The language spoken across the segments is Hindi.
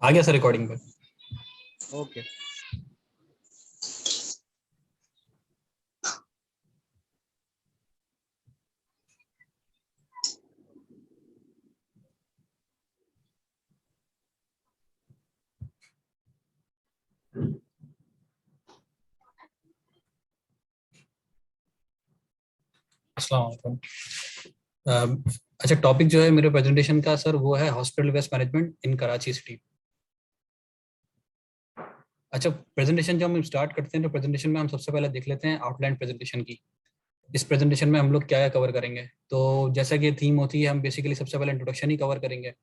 आ गया सर रिकॉर्डिंग पे। ओके। अस्सलाम वालेकुम। अच्छा, टॉपिक जो है मेरे प्रेजेंटेशन का सर वो है हॉस्पिटल वेस्ट मैनेजमेंट इन कराची सिटी। अच्छा, प्रेजेंटेशन जो हम स्टार्ट करते हैं तो प्रेजेंटेशन में हम सबसे पहले देख लेते हैं आउटलाइन प्रेजेंटेशन की। इस प्रेजेंटेशन में हम लोग क्या क्या कवर करेंगे, तो जैसा कि थीम होती है हम बेसिकली सबसे पहले इंट्रोडक्शन ही कवर करेंगे।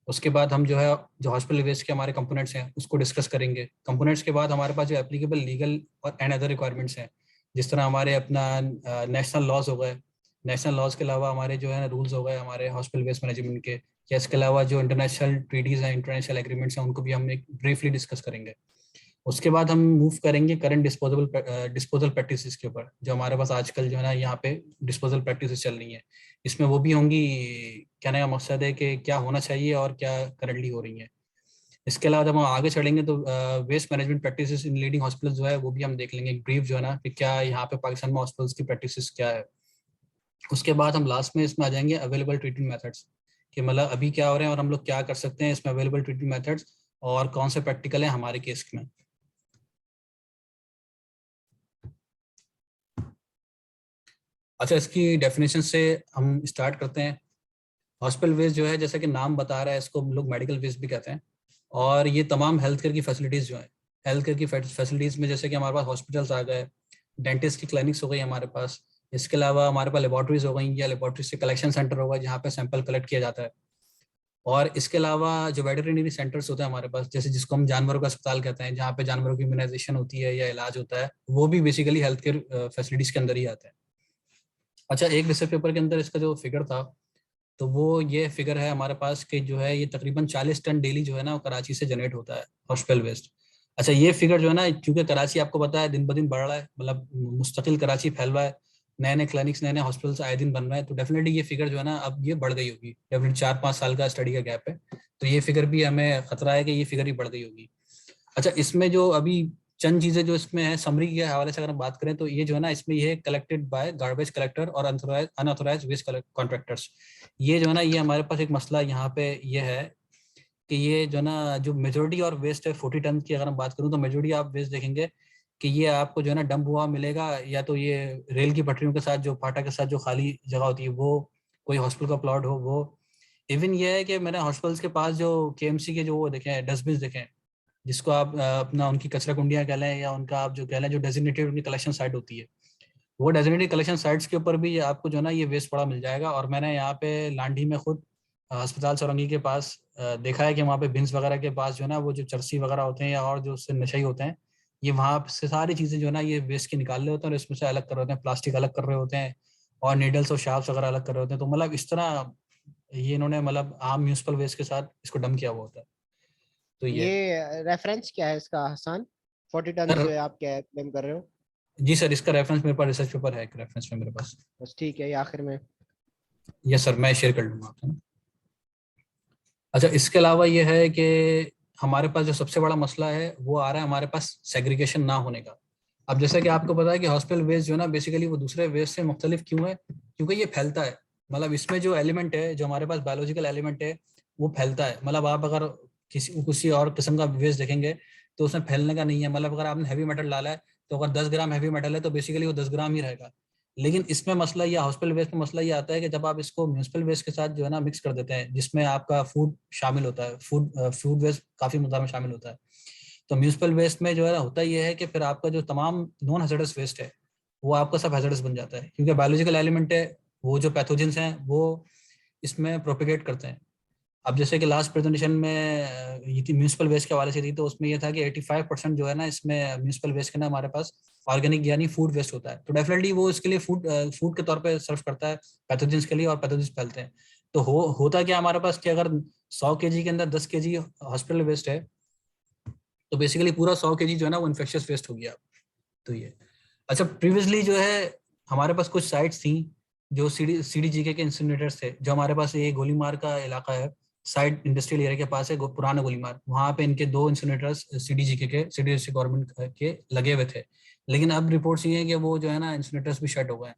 उसके बाद हम जो है जो हॉस्पिटल वेस्ट के हमारे कंपोनेंट्स हैं उसको डिस्कस करेंगे। कंपोनेंट्स के बाद हमारे पास जो एप्लीकेबल लीगल और एंड अदर रिक्वायरमेंट्स हैं, जिस तरह हमारे अपना नेशनल लॉज हो गए, नेशनल लॉज के अलावा हमारे जो है रूल्स हो गए हमारे हॉस्पिटल वेस्ट मैनेजमेंट के, या इसके अलावा जो इंटरनेशनल ट्रीटीज हैं, इंटरनेशनल एग्रीमेंट्स हैं, उनको भी हम एक ब्रीफली डिस्कस करेंगे। उसके बाद हम मूव करेंगे करंट डिस्पोजल प्रैक्टिसेस के ऊपर, जो हमारे पास आजकल जो है ना यहाँ पे डिस्पोजल प्रैक्टिसेस चल रही हैं। इसमें वो भी होंगी, कहने का मकसद है कि क्या होना चाहिए और क्या करंटली हो रही है। इसके अलावा जब हम आगे चढ़ेंगे तो waste management practices in leading hospital जो है वो भी हम देख लेंगे, एक ब्रीफ जो है ना कि क्या यहाँ पे पाकिस्तान में हॉस्पिटल्स की प्रैक्टिसेस क्या है। उसके बाद हम लास्ट में इसमें आ जाएंगे अवेलेबल ट्रीटमेंट मेथड्स, कि मतलब अभी क्या हो रहे हैं और हम लोग क्या कर सकते हैं इसमें अवेलेबल ट्रीटमेंट मेथड्स, और कौन से प्रैक्टिकल है हमारे केस में। अच्छा, इसकी डेफिनेशन से हम स्टार्ट करते हैं। हॉस्पिटल वेस्ट जो है जैसा कि नाम बता रहा है, इसको हम लोग मेडिकल वेस्ट भी कहते हैं। और ये तमाम हेल्थ केयर की फैसिलिटीज़ जो है, हेल्थ केयर की फैसिलिटीज़ में जैसे कि हमारे पास हॉस्पिटल्स आ गए, डेंटिस्ट की क्लिनिक्स हो गई हमारे पास, इसके अलावा हमारे पास लेबॉर्ट्रीज हो गई या लेबॉर्ट्री से कलेक्शन सेंटर होगा जहाँ पे सैंपल कलेक्ट किया जाता है। और इसके अलावा जो वेटरनरी सेंटर्स होते हैं हमारे पास, जैसे जिसको हम जानवरों का अस्पताल कहते हैं, जहाँ पे जानवरों की इम्यूनाइजेशन होती है या इलाज होता है, वो भी बेसिकली हेल्थ केयर फैसिलिटीज़ के अंदर ही आते हैं। अच्छा, एक रिसर्च पेपर के अंदर इसका जो फिगर था, तो वो ये फिगर है हमारे पास कि जो है ये तकरीबन 40 टन डेली जो है ना वो कराची से जनरेट होता है हॉस्पिटल वेस्ट। अच्छा, ये फिगर जो है ना, क्योंकि कराची आपको पता है दिन ब दिन बढ़ रहा है, मतलब मुस्तकिल कराची फैल रहा है, नए नए क्लिनिक्स नए नए हॉस्पिटल्स आए दिन बन रहे हैं, तो डेफिनेटली ये फिगर जो है ना अब ये बढ़ गई होगी। डेफिनेटली 4-5 साल का स्टडी का गैप है, तो ये फिगर भी हमें खतरा है कि ये फिगर ही बढ़ गई होगी। अच्छा, इसमें जो अभी चंद चीजें जो इसमें है समरी के हवाले से अगर हम बात करें, तो ये जो है ना इसमें ये कलेक्टेड बाय गार्बेज कलेक्टर और अनऑथोराइज वेस्ट कॉन्ट्रैक्टर्स। ये जो है ना ये हमारे पास एक मसला यहाँ पे ये है कि ये जो ना जो मेजोरिटी और वेस्ट है 40 टन की अगर हम बात करूँ, तो मेजोरिटी आप वेस्ट देखेंगे कि ये आपको जो है ना डंप हुआ मिलेगा, या तो ये रेल की पटरियों के साथ जो फाटक के साथ जो खाली जगह होती है वो, कोई हॉस्पिटल का प्लॉट हो वो। इवन ये है कि मैंने हॉस्पिटल्स के पास जो केएमसी के जो वो देखे हैं डस्टबिन देखे हैं, जिसको आप अपना उनकी कचरा कुंडियां कह लें या उनका आप जो कह लें जो डेजिग्नेटेड उनकी कलेक्शन साइट होती है, वो डेजिग्नेटेड कलेक्शन साइट्स के ऊपर भी आपको जो है ना ये वेस्ट पड़ा मिल जाएगा। और मैंने यहाँ पे लांडी में खुद अस्पताल सौरंगी के पास देखा है कि वहाँ पे बिन्स वगैरह के पास जो है ना वो जो चरसी वगैरह होते हैं या और जो उससे नशे होते हैं, ये वहाँ से सारी चीज़ें जो है ना ये वेस्ट के निकाल रहे होते हैं और इसमें से अलग कर रहे होते हैं, प्लास्टिक अलग कर रहे होते हैं और नीडल्स और शाफ्ट वगैरह अलग कर रहे होते हैं। तो मतलब इस तरह ये इन्होंने मतलब आम म्यूनसिपल वेस्ट के साथ इसको डंप किया हुआ होता है। तो ये ये रेफरेंस क्या है इसका हसन? 40 टन सर, जो है आप क्या क्लेम कर रहे हो? जी सर, इसका रेफरेंस मेरे पास रिसर्च पेपर है, एक रेफरेंस में मेरे पास। बस ठीक है, ये आखिर में। यस सर, मैं शेयर कर लूंगा आपसे। अच्छा, इसके अलावा ये है कि हमारे पास जो सबसे बड़ा मसला है वो आ रहा है हमारे पास सेग्रीगेशन ना होने का। अब जैसा कि आपको पता है कि हॉस्पिटल वेस्ट जो है ना बेसिकली वो दूसरे वेस्ट से मुख्तलिफ क्यों है, क्योंकि ये फैलता है। मतलब इसमें जो एलिमेंट है, जो हमारे पास बायोलॉजिकल एलिमेंट है, वो फैलता है। मतलब आप अगर किसी और किस्म का वेस्ट देखेंगे तो उसमें फैलने का नहीं है। मतलब अगर आपने हैवी मेटल डाला है, तो अगर 10 ग्राम हैवी मेटल है तो बेसिकली वो 10 ग्राम ही रहेगा। लेकिन इसमें मसला या हॉस्पिटल वेस्ट में मसला ये आता है कि जब आप इसको म्यूनसिपल वेस्ट के साथ जो है ना मिक्स कर देते हैं, जिसमें आपका फूड शामिल होता है, फूड वेस्ट काफी मात्रा में शामिल होता है, तो म्यूनसिपल वेस्ट में जो है होता ये है कि फिर आपका जो तमाम नॉन हैजर्डस वेस्ट है वो आपका सब हैजर्डस बन जाता है, क्योंकि बायोलॉजिकल एलिमेंट है, वो जो पैथोजेंस हैं वो इसमें प्रोपिगेट करते हैं। अब जैसे कि लास्ट प्रेजेंटेशन में ये थी म्यूनसिपल वेस्ट के हवाले से थी, तो उसमें ये था कि 85% जो है ना इसमें म्यूनसिपल वेस्ट के ना हमारे पास ऑर्गेनिक यानी फूड वेस्ट होता है। तो डेफिनेटली वो इसके लिए फूड के तौर पे सर्व करता है पैथोजेंस के लिए, और पैथोजेंस फैलते हैं। तो होता क्या हमारे पास कि अगर 100 kg के अंदर 10 kg हॉस्पिटल वेस्ट है, तो बेसिकली पूरा 100 kg जो है ना वो इन्फेक्शियस वेस्ट हो गया। तो ये अच्छा, प्रीवियसली जो है हमारे पास कुछ साइट्स थी जो CDGK के इंसिनरेटर्स थे, जो हमारे पास ये गोलीमार का इलाका है, साइड इंडस्ट्रियल एरिया के पास है पुराना गोलीमार, वहां पे इनके 2 इंसिनरेटर्स सीडीजीके के सीडीएससी गवर्नमेंट के लगे हुए थे, लेकिन अब रिपोर्ट्स ये है कि वो जो है ना इंसिनरेटर्स भी शट हो गए हैं।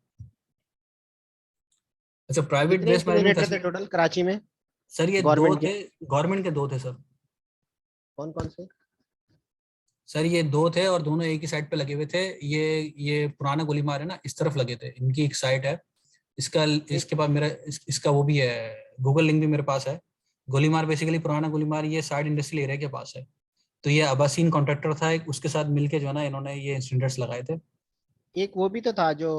अच्छा, प्राइवेट कितने वेस्ट मैनेजमेंट इंसिनरेटर थे फैसिलिटी, टोटल कराची में सर ये 2 गवर्नमेंट के? थे, गवर्नमेंट के 2 थे सर। कौन कौन से? सर ये 2 थे और दोनों एक ही साइड पे लगे हुए थे। ये पुराना गोलीमार है ना, इस तरफ लगे थे, इनकी एक साइट है। इसका एक इसके पास मेरा इसका वो भी है, गूगल लिंक भी मेरे पास है। गोलीमार बेसिकली पुराना गोलीमार ये साइड इंडस्ट्रियल एरिया के पास है। तो ये अबासीन कॉन्ट्रैक्टर था एक, उसके साथ मिलके जो है ना इन्होंने ये इंसिडेंट्स लगाए थे। एक वो भी तो था जो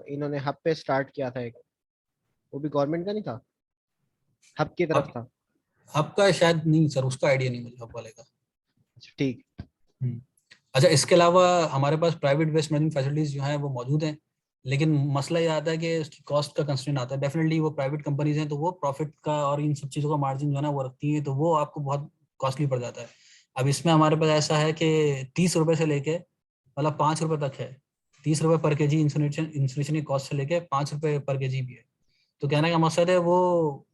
इन्होंने हब पे स्टार्ट किया था, एक वो भी गवर्नमेंट का नहीं था, हब की तरफ अब था। अब का शायद नहीं सर, उसका आइडिया नहीं मुझे अब वाले का। अच्छा ठीक। हम्म। अच्छा, इसके अलावा हमारे पास प्राइवेट वेस्ट मैनेजमेंट फैसिलिटीज जो हैं वो मौजूद हैं, लेकिन मसला ये आता है कि उसकी कॉस्ट का कंस्ट्रेंट आता है। डेफिनेटली वो प्राइवेट कंपनीज हैं तो वो प्रॉफिट का और इन सब चीज़ों का मार्जिन जो है ना वो रखती हैं, तो वो आपको बहुत कॉस्टली पड़ जाता है। अब इसमें हमारे पास ऐसा है कि 30 रुपए से लेके मतलब 5 रुपए तक है। 30 रुपए पर केजी इंसुलेशन इंसुलेशन की कॉस्ट से लेके 5 रुपए पर केजी भी है। तो कहने का मकसद है वो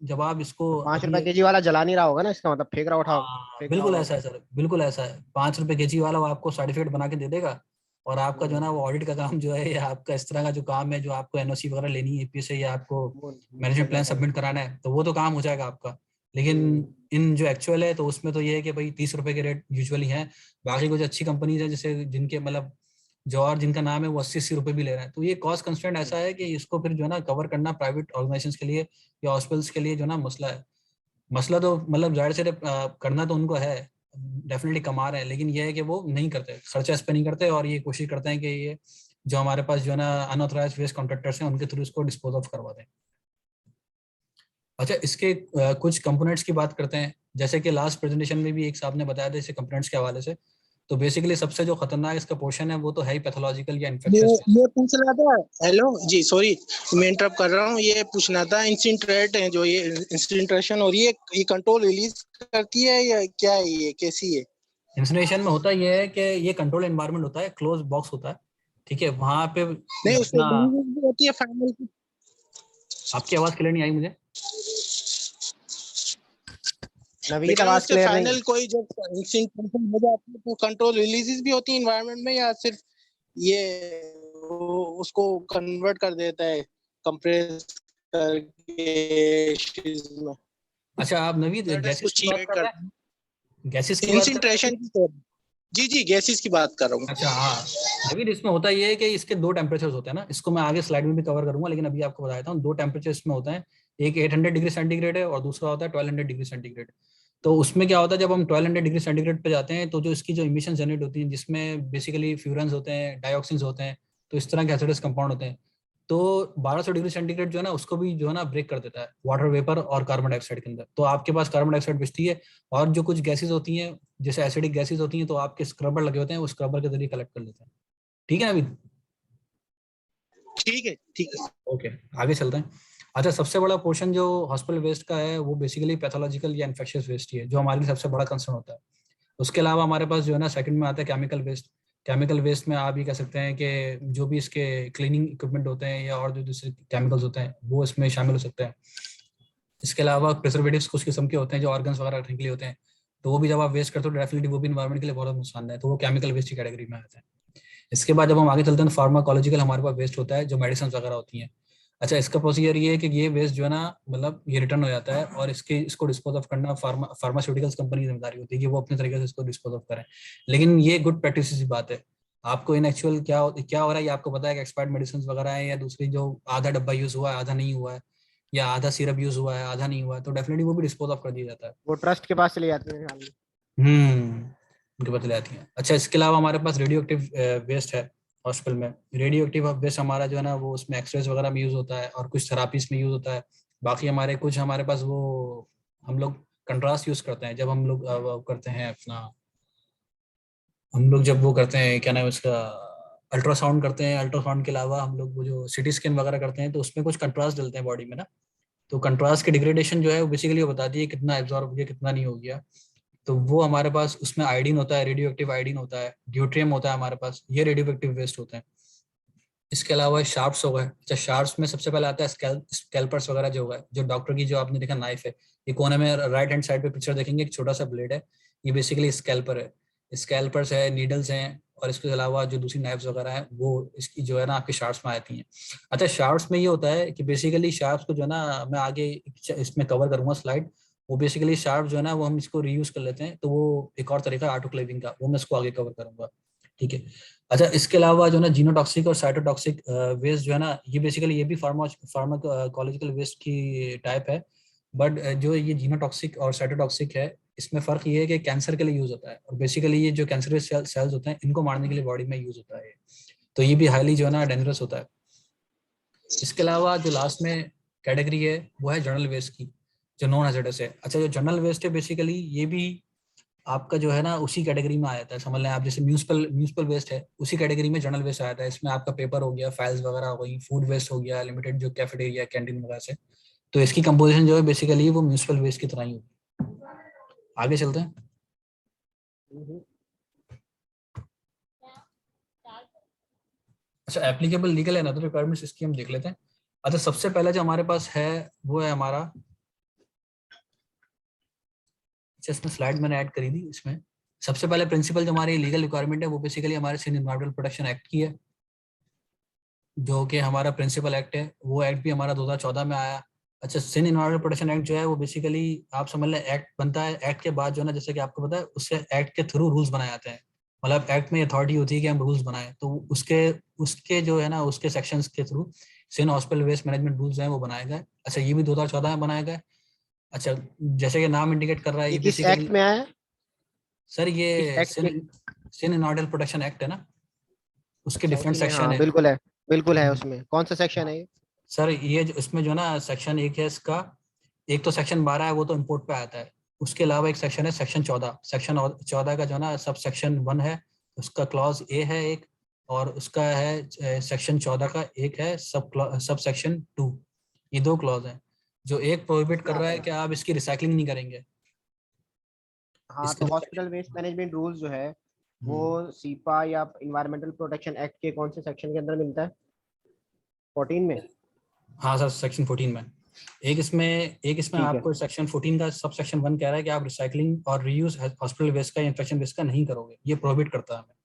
जब आप इसको तो 5 रुपए अभी, केजी वाला जला नहीं रहा होगा ना, इसका मतलब फेंक रहा उठा हाँ फेंक रहा बिल्कुल होगा ऐसा वो। है सर, बिल्कुल ऐसा है। 5 रुपए केजी वाला वो आपको सर्टिफिकेट बना के दे देगा, और आपका जो है हम्म, ना वो ऑडिट का काम जो है, या आपका इस तरह का जो काम है जो आपको एनओसी वगैरह लेनी है एपीएस से, या आपको वो मैनेजमेंट निकल प्लान जाता है। सबमिट कराना है, तो वो तो काम हो जाएगा आपका। लेकिन हम्म, इन जो एक्चुअल है तो उसमें तो ये है कि भाई 30 रुपए के रेट यूजुअली हैं। बाकी कुछ अच्छी कंपनीज है जैसे जिनके मतलब जो और जिनका नाम है वो 80-80 रुपए भी ले रहे हैं, तो ये कॉस्ट कंस्ट्रेंट हम्म, ऐसा है कि इसको फिर जो है ना कवर करना प्राइवेट ऑर्गेनाइजेशन के लिए या हॉस्पिटल्स के लिए जो है ना मसला है। मसला तो मतलब जाहिर से करना तो उनको है, डेफिनेटली कमा रहे हैं, लेकिन ये है कि वो नहीं करते, सर्च एस पे नहीं करते, और ये कोशिश करते हैं कि ये जो हमारे पास जो है ना अनऑथराइज वेस्ट कॉन्ट्रैक्टर्स हैं उनके थ्रू इसको डिस्पोज ऑफ करवा दें। अच्छा, इसके कुछ कंपोनेंट्स की बात करते हैं। जैसे कि लास्ट प्रेजेंटेशन में भी एक साहब ने बताया था इसे कंपोनेंट्स के हवाले से। तो बेसिकली सबसे जो खतरनाक इसका पोर्शन है वो तो है ही पैथोलॉजिकल या ये इन्फेक्शियस। ये पूछना था। हेलो जी, सॉरी मैं इंटरप्ट कर रहा हूँ। ये पूछना था, इंसिनट्रेट है जो, ये इंसिनट्रेशन और ये कंट्रोल रिलीज करती है या क्या है, ये कैसी है? इंसिनरेशन में होता ये है कि ये कंट्रोल एनवायरनमेंट होता है, क्लोज बॉक्स होता है, ठीक है, वहां पे नहीं, उसमें अपना। रिलीज भी होती है फाइनल की? आपकी आवाज क्लियर नहीं आई मुझे। नवीद लेकिन आवाज उसके क्लियर नहीं। फाइनल कोई जब इंसिनट्रेशन हो जाती है तो कंट्रोल रिलीजेस भी होती है इन्वायरमेंट में, या सिर्फ ये उसको कन्वर्ट कर देता है कंप्रेस करके ashes में? अच्छा, आप नवीद That is गैसेस कुछ की बात चीज कर कर रहे हैं, गैसेस की बात कर रहे हैं इंसिनट्रेशन नवीद। की तो, जी गैसेस की बात कर रहा हूँ। अच्छा हाँ, नवीद इसमें होता ये है कि इसके 2 टेम्परेचर्स होते हैं ना, इसको मैं आगे स्लाइड में भी कवर करूंगा, लेकिन अभी आपको बता देता हूँ 2 टेम्परेचर इसमें होते हैं। एक 800 डिग्री सेंटीग्रेड है और दूसरा होता है 1200 डिग्री सेंटीग्रेड। तो उसमें क्या होता है, जब हम 1200 डिग्री सेंटीग्रेड पे जाते हैं तो जो इसकी जो इमिशन जनरेट होती है जिसमें बेसिकली फ्यूरेंस होते हैं, डाइऑक्सिन्स होते हैं, तो इस तरह के हैजार्डस कंपाउंड होते हैं। तो 1200 डिग्री सेंटीग्रेड जो है ना उसको भी जो है ना ब्रेक कर देता है वाटर वेपर और कार्बन डाइऑक्साइड के अंदर, तो आपके पास कार्बन डाइऑक्साइड बचती है। और जो कुछ गैसेज होती हैं जैसे एसिडिक गैसेज होती हैं तो आपके स्क्रबर लगे होते हैं, वो स्क्रबर के जरिए कलेक्ट कर लेते हैं। ठीक है ना अभी। ठीक है, ठीक है। ओके, आगे चलते हैं। अच्छा, सबसे बड़ा पोर्शन जो हॉस्पिटल वेस्ट का है वो बेसिकली पैथोलॉजिकल या इन्फेक्शियस वेस्ट ही है, जो हमारे लिए सबसे बड़ा कंसर्न होता है। उसके अलावा हमारे पास जो है ना सेकंड में आता है केमिकल वेस्ट। केमिकल वेस्ट में आप ये कह सकते हैं कि जो भी इसके क्लीनिंग इक्विपमेंट होते हैं या और जो दूसरे केमिकल्स होते हैं वो इसमें शामिल हो सकते हैं। इसके अलावा प्रिजर्वेटिव्स कुछ किस्म के होते हैं जो ऑर्गन्स वगैरह रखने के लिए होते हैं, तो वो भी जब आप वेस्ट करते हो डेफिनेटली वो भी इन्वायरमेंट के लिए बहुत नुकसान है, तो वो केमिकल वेस्ट की कैटेगरी में आते हैं। इसके बाद जब हम आगे चलते हैं तो फार्माकोलॉजिकल हमारे पास वेस्ट होता है जो मेडिसिन वगैरह होती हैं। अच्छा, इसका प्रोसीजर ये है कि ये वेस्ट जो है ना मतलब ये रिटर्न हो जाता है, और इसको डिस्पोज ऑफ करना फार्मास्यूटिकल्स कंपनी की जिम्मेदारी होती है कि वो अपने तरीके से इसको डिस्पोज ऑफ करें। लेकिन ये गुड प्रैक्टिस की बात है। आपको इन एक्चुअल क्या हो रहा है ये आपको पता है कि एक्सपायर्ड मेडिसिन वगैरह है, या दूसरी जो आधा डब्बा यूज हुआ है आधा नहीं हुआ है, या आधा सिरप यूज हुआ है आधा नहीं हुआ है, तो डेफिनेटली वो भी डिस्पोज ऑफ कर दिया जाता है। वो ट्रस्ट के पास चले जाते हैं खाली। उनके बदले आती हैं। अच्छा, इसके अलावा हमारे पास रेडियो एक्टिव वेस्ट है हॉस्पिटल में। रेडियो एक्टिव वेस्ट हमारा जो है ना वो उसमें एक्सरेज वगैरह में यूज होता है और कुछ थेरापीज में यूज होता है। बाकी हमारे पास वो हम लोग कंट्रास्ट यूज करते हैं जब हम लोग वो करते हैं अपना, हम लोग जब वो करते हैं क्या नाम है उसका, अल्ट्रासाउंड करते हैं। अल्ट्रासाउंड के अलावा हम लोग वो जो सिटी स्कैन वगैरह करते हैं तो उसमें कुछ कंट्रास्ट डलते हैं बॉडी में ना, तो कंट्रास्ट की डिग्रेडेशन जो है वो बेसिकली वो बताती है कितना एब्जॉर्ब हो गया कितना नहीं हो गया। तो वो हमारे पास उसमें आयोडीन होता है, रेडियो एक्टिव आयोडीन होता है, ड्यूट्रियम होता है हमारे पास, ये रेडियो एक्टिव वेस्ट होते हैं। इसके अलावा शार्प्स हो गए। अच्छा, शार्प्स में सबसे पहले आता है स्कैल्पर्स वगैरह जो होगा, जो डॉक्टर की जो आपने देखा नाइफ है, ये कोने में राइट हैंड साइड पे पिक्चर देखेंगे, एक छोटा सा ब्लेड है, ये बेसिकली स्कैल्पर है, स्कैल्पर्स है, नीडल्स हैं, और इसके अलावा जो दूसरी नाइफ्स वगैरह हैं वो इसकी जो है ना आपके शार्प्स में आती हैं। अच्छा, शार्प्स में ये होता है कि बेसिकली शार्प्स को जो है ना, मैं आगे इसमें कवर करूंगा स्लाइड, वो बेसिकली शार्प जो है ना वो हम इसको रीयूज कर लेते हैं, तो वो एक और तरीका है ऑटोक्लेविंग का, वो मैं इसको आगे कवर करूंगा, ठीक है। अच्छा, इसके अलावा जो है ना जीनोटॉक्सिक और साइटोटॉक्सिक वेस्ट जो है ना, ये बेसिकली ये भी फार्माकोलॉजिकल वेस्ट की टाइप है, बट जो ये जीनोटॉक्सिक और साइटोटॉक्सिक है, इसमें फर्क ये है कि कैंसर के लिए यूज होता है, और बेसिकली ये जो कैंसरस सेल्स होते हैं इनको मारने के लिए बॉडी में यूज होता है, तो ये भी हाईली जो है ना डेंजरस होता है। इसके अलावा जो लास्ट में कैटेगरी है वो है जर्नल वेस्ट की, जो नॉन हैजर्डस है। अच्छा, जो जर्नल वेस्ट है बेसिकली ये भी आपका जो है ना उसी कैटेगरी में आ जाता है, समझ लें आप, जैसे म्यूनिसिपल वेस्ट है उसी कैटेगरी में जर्नल वेस्ट आ जाता है। इसमें आपका पेपर हो गया, फाइल्स वगैरह हो गई, फूड वेस्ट हो गया, लिमिटेड जो कैफेटेरिया कैंटीन वगैरह से, तो इसकी कंपोजिशन जो है बेसिकली वो म्यूनिसिपल वेस्ट की तरह ही होगी। आगे चलते हैं। अच्छा, applicable legal and other requirements इसकी हम देख लेते हैं। अच्छा, सबसे पहले जो हमारे पास है वो है हमारा, इसमें स्लाइड मैंने ऐड करी थी, इसमें सबसे पहले प्रिंसिपल जो हमारी लीगल रिक्वायरमेंट है वो बेसिकली हमारे सिंध एनवायरमेंटल प्रोटेक्शन एक्ट की है, जो कि हमारा प्रिंसिपल एक्ट है। वो एक्ट भी हमारा 2014 में आया। अच्छा, सिंध एनवायरमेंटल प्रोटेक्शन एक्ट जो है वो बेसिकली आप समझ लें एक्ट बनता है, एक्ट के बाद जो है ना, जैसे कि आपको पता है, उससे एक्ट के थ्रू रूल्स बनाए जाते हैं, मतलब एक्ट में अथॉरिटी होती है कि हम रूल्स बनाएं, तो उसके उसके जो है ना उसके सेक्शंस के थ्रू सिंध हॉस्पिटल वेस्ट मैनेजमेंट रूल्स हैं वो बनाए गए। अच्छा, ये भी 2014 में बनाए गए। अच्छा, जैसे कि नाम इंडिकेट कर रहा है, ये ये किस बेसिकली एक्ट में आया है? सर किस ये एक्ट के? सिंध एनवायरमेंटल प्रोटेक्शन एक्ट है ना, उसके अच्छा, डिफरेंट उसी में, सेक्शन हाँ है। बिल्कुल है, बिल्कुल है। उसमें कौन सा सेक्शन है ये? सर ये इसमें जो ना सेक्शन एक है इसका, एक तो सेक्शन 12 है, वो तो इम्पोर्ट पे आता है। उसके अलावा एक सेक्शन है सेक्शन 14, सेक्शन 14 का जो ना सब सेक्शन 1 है, उसका क्लॉज ए है एक, और उसका है सेक्शन 14 का एक है सब सेक्शन 2। ये दो क्लॉज हैं, जो एक प्रोहिबिट कर रहा है कि आप इसकी रिसाइकलिंग नहीं करेंगे। हाँ, इसका तो जो हॉस्पिटल वेस्ट मैनेजमेंट रूल्स जो है वो हम्म, सीपा या इन्वायरमेंटल प्रोटेक्शन एक्ट के कौन से सेक्शन के अंदर मिलता है? 14 में? हाँ सर, सेक्शन 14 में। एक इसमें ठीक है। आपको सेक्शन 14 का सब सेक्शन 1 कह रहा है कि आप रिसाइकलिंग और रीयूज हॉस्पिटल वेस्ट का, इन्फेक्शन वेस्ट का नहीं करोगे, ये प्रोहिबिट करता है हमें।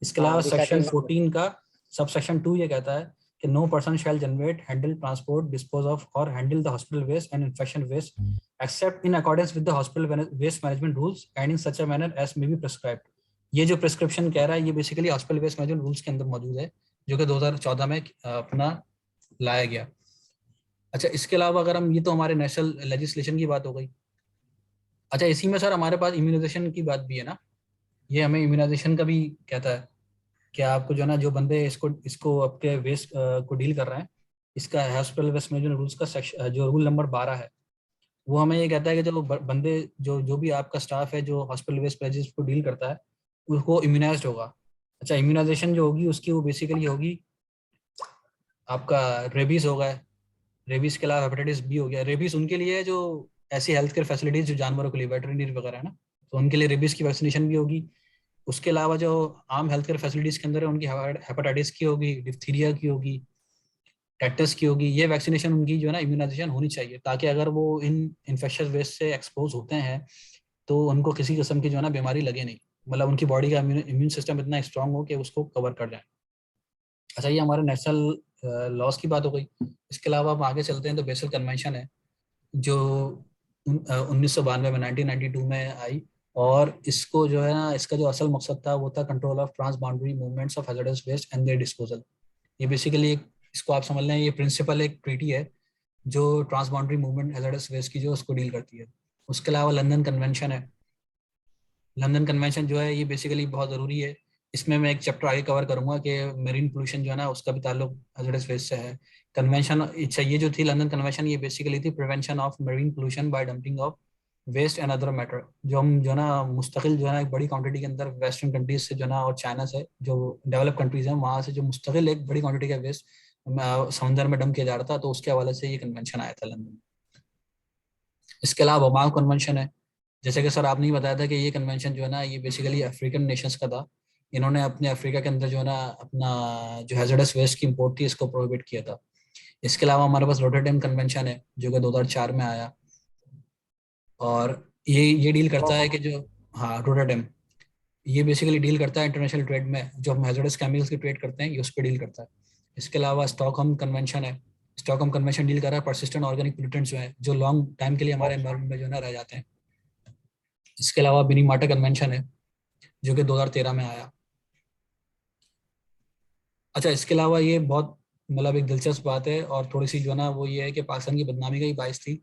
इसके हाँ, अलावा सेक्शन रिसाइकलिंग नहीं 14 का सब सेक्शन 2 ये कहता है कि no person shall generate, handle, transport, dispose of और handle the hospital waste and infection waste except in accordance with the hospital waste management rules and in such a manner as may be prescribed. ये जो प्रिस्क्रिप्शन कह रहा है ये basically hospital waste management rules के अंदर मौजूद है, जो कि 2014 में अपना लाया गया। अच्छा, इसके अलावा अगर हम, ये तो हमारे नेशनल लेजिस्लेशन की बात हो गई। अच्छा, इसी में सर हमारे पास इम्यूनाइजेशन की बात भी है ना, ये हमें इम्यूनाइजेशन का भी कहता है कि आपको जो है ना, जो बंदे इसको इसको आपके वेस्ट को डील कर रहे हैं, इसका हॉस्पिटल वेस्ट मैनेजमेंट रूल्स का सेक्शन जो रूल नंबर 12 है, वो हमें ये कहता है कि जो बंदे जो जो भी आपका स्टाफ है जो हॉस्पिटल वेस्ट मैनेजमेंट को डील करता है, उसको इम्यूनाइज्ड होगा। अच्छा, इम्यूनाइजेशन जो होगी उसकी वो बेसिकली होगी आपका रेबीज होगा, रेबीज के अलावा हेपेटाइटिस बी हो गया। रेबीज उनके लिए है जो ऐसी हेल्थ केयर फैसिलिटीज जो जानवरों के लिए वेटरनरी वगैरह है ना, तो उनके लिए रेबीज की वैक्सीनेशन भी होगी। उसके अलावा जो आम हेल्थ केयर फैसिलिटीज के अंदर है उनकी हेपेटाइटिस की होगी, डिप्थीरिया की होगी, टेटस की होगी, ये वैक्सीनेशन उनकी जो है ना इम्यूनाइजेशन होनी चाहिए, ताकि अगर वो इन इन्फेक्शियस वेस्ट से एक्सपोज होते हैं तो उनको किसी किस्म की जो है ना बीमारी लगे नहीं, मतलब उनकी बॉडी का इम्यून सिस्टम इतना स्ट्रांग हो कि उसको कवर कर जाए। अच्छा, ये हमारे नेशनल लॉज की बात हो गई। इसके अलावा हम आगे चलते हैं तो बेसल कन्वेंशन है, जो 1992 में 1992 में आई, और इसको जो है ना, इसका जो असल मकसद था वो था control of transboundary movements of hazardous waste and their disposal. ये बेसिकली इसको आप समझ लें, ये प्रिंसिपल एक ट्रीटी है जो transboundary movement hazardous waste की जो उसको डील करती है। उसके अलावा लंदन कन्वेंशन है। लंदन कन्वेंशन जो है ये बेसिकली बहुत ज़रूरी है, इसमें मैं एक चैप्टर आगे कवर करूंगा कि मेरीन पोल्यूशन जो है ना उसका भी ताल्लुक हैजर्डस वेस्ट से है। कन्वेंशन, अच्छा, ये जो थी लंदन कन्वेंशन, ये बेसिकली थी prevention of marine pollution by dumping of waste and other matter, जो हम जो है ना मुस्तकिल जो है ना एक बड़ी क्वांटिटी के अंदर वेस्टर्न कंट्रीज से जो है ना और चाइना से जो डेवलप कंट्रीज हैं वहाँ से जो मुस्तकिल एक बड़ी क्वांटिटी का वेस्ट समंदर में डंप किया जा रहा था, तो उसके हवाले से ये कन्वेंशन आया था लंदन में। इसके अलावा ओमाव कन्वेंशन है, जैसे कि सर आपने ही बताया था कि ये कन्वेंशन जो है ना ये बेसिकली अफ्रीकन नेशंस का था। इन्होंने अपने अफ्रीका के अंदर जो है ना अपना जो हैजर्डस वेस्ट की इंपोर्ट थी इसको प्रोहिबिट किया था। इसके अलावा हमारे पास रोटरडैम कन्वेंशन है जो कि 2004 में आया। और ये डील करता है कि जो, हाँ, रोटरडेम, ये बेसिकली डील करता है इंटरनेशनल ट्रेड में, जो हम हैजर्डस केमिकल्स की ट्रेड करते हैं ये उस पर डील करता है। इसके अलावा स्टॉकहोम कन्वेंशन है, स्टॉकहोम कन्वेंशन डील कर रहा है परसिस्टेंट ऑर्गेनिक पोल्यूटेंट्स जो है, जो लॉन्ग टाइम के लिए हमारे एनवायरमेंट में जो है ना रह जाते हैं। इसके अलावा मिनीमाटा कन्वेंशन है जो कि 2013 में आया। अच्छा, इसके अलावा ये बहुत मतलब एक दिलचस्प बात है और थोड़ी सी जो है ना वो ये है कि पाकिस्तान की बदनामी का ही बायस थी।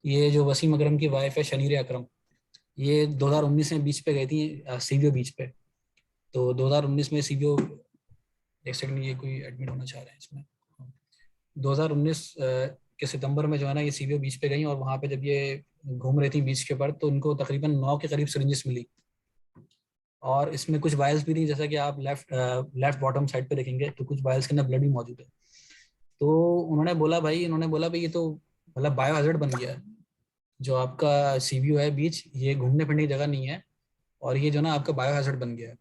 ये जो वसीम अकरम की वाइफ है शनीर अकरम, ये 2019 में बीच पे गई थी, सीवीओ बीच पे। तो 2019 में सीवीओ, एक सेकंड, ये कोई एडमिट होना चाह रहे हैं इसमें। 2019 के सितंबर में जो है ना ये सीवीओ बीच पे गई और वहाँ पे जब ये घूम रही थी बीच के ऊपर तो इनको तकरीबन 9 के करीब सिरिंजेस मिली। और इसमें कुछ वायल्स भी थी, जैसा कि आप लेफ्ट बॉटम साइड पे देखेंगे तो कुछ वायल्स के अंदर ब्लड भी मौजूद है। तो इन्होंने बोला भाई ये तो मतलब बायो हैजर्ड बन गया है, जो आपका सीवीओ है बीच, ये घूमने फिरने की जगह नहीं है और ये जो ना आपका बायो हैजर्ड बन गया है।